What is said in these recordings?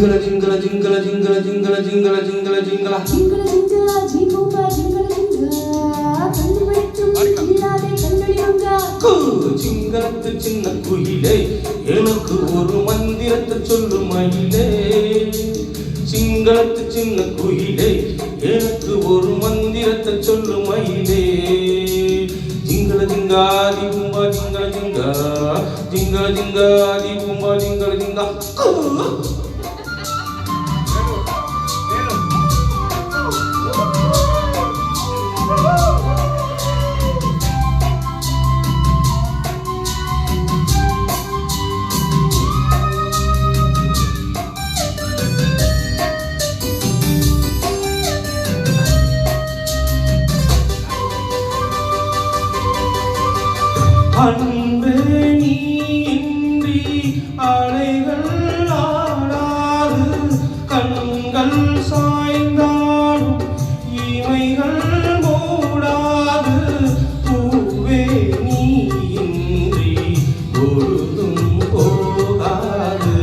Jingala jingala jingala jingala jingala jingala jingala jingala jingala jingala jeepupa jingala jingala kandu padittum illade kannadi vanga ஜிங்கலத்து சின்ன குயிலே எனக்கு ஒரு மந்திரத்தை சொல்லு மயிலே சிங்களத்து சின்ன குயிலே எனக்கு ஒரு மந்திரத்தை சொல்லு மயிலே ஜிங்கல ஜிங்காதி கும்பா ஜிங்கல ஜிங்கா ஜிங்கல ஜிங்காதி கும்பா ஜிங்கல ஜிங்கா அன்பே நீ இன்றி அலைகள் ஆடாது கண்கள் சாய்ந்தாடும் இமைகள் மூடாது பூவே நீ இன்றி பொழுதும் போகாது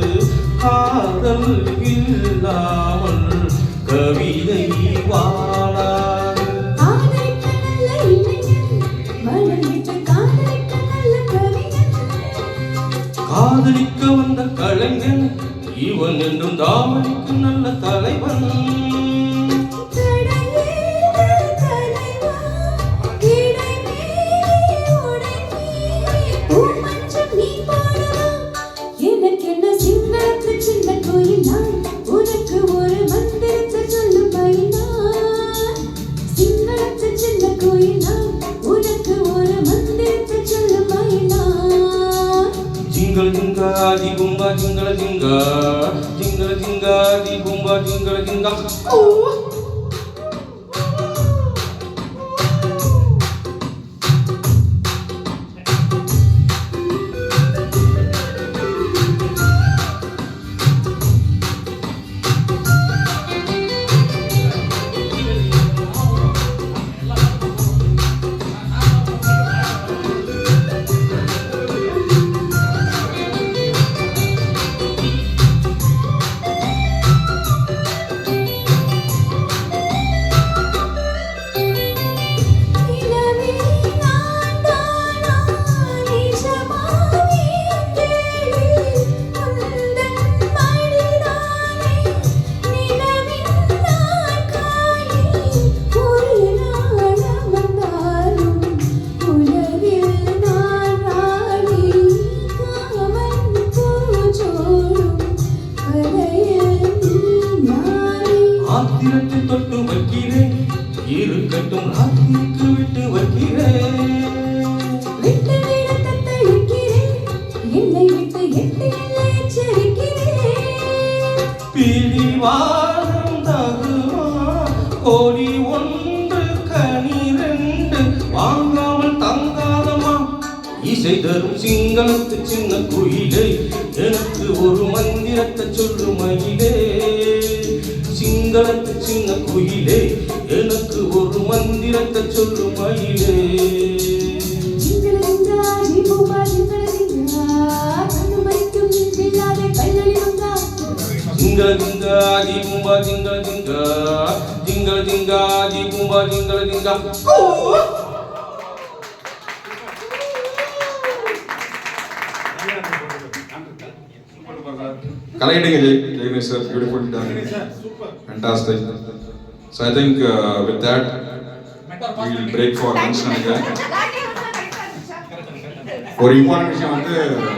காதல் இல்லாமல் கவிதை வாழாது காதலிக்க வந்த கலைஞன் இவன் என்றும் தாமணிக்கு நல்ல தலைவன் எனக்கு என்ன சிங்களத்து சின்ன கோயில் நான் உனக்கு ஒரு மந்திரத்தை சொல்லும் பையனா சிங்களத்து சின்ன கோயில் நான் உனக்கு ஒரு மந்திரத்தை சொல்லும் பையனா ஜிங்கல ஜிங்காதி கும்பா ஜிங்கல ஜிங்கா ஜிங்கல ஜிங்காதி கும்பா ஜிங்கல ஜிங்கா ஆத்திரத்தை தொட்டு வைக்கிறேன் இருக்கட்டும் ராத்திரிக்கு விட்டு வைக்கிறேன் விட்டு விட தத்தளிக்கிறேன் என்னை விட்டு எட்டு இல்லை எச்சரிக்கிறேன் பிடிவாதம் தகுமா கோடி ஒன்று கனி ரெண்டு வாங்காமல் தங்காதமா இசை தரும் சிங்களத்து சின்ன குயிலே எனக்கு ஒரு மந்திரத்தை சொல்லு மயிலே சிங்களத்து சின்ன குயிலே எனக்கு ஒரு மந்திரத்தை சொல்லு மயிலே ஜிங்கல ஜிங்கா ஜீபூபா ஜிங்கல ஜிங்கா கண்ணு படிக்கும் இல்லாதே கண்ணடி Vanga ஜிங்கல Jirga ஜீபூபா ஜிங்கல Jirga ஜிங்கல Jirga ஜீபூபா ஜிங்கல Jirga Collecting Jay sir, beautiful done, fantastic. So I think with that we will break for lunch. ஒரு இம்பார்ட்டன்ட் விஷயம் வந்து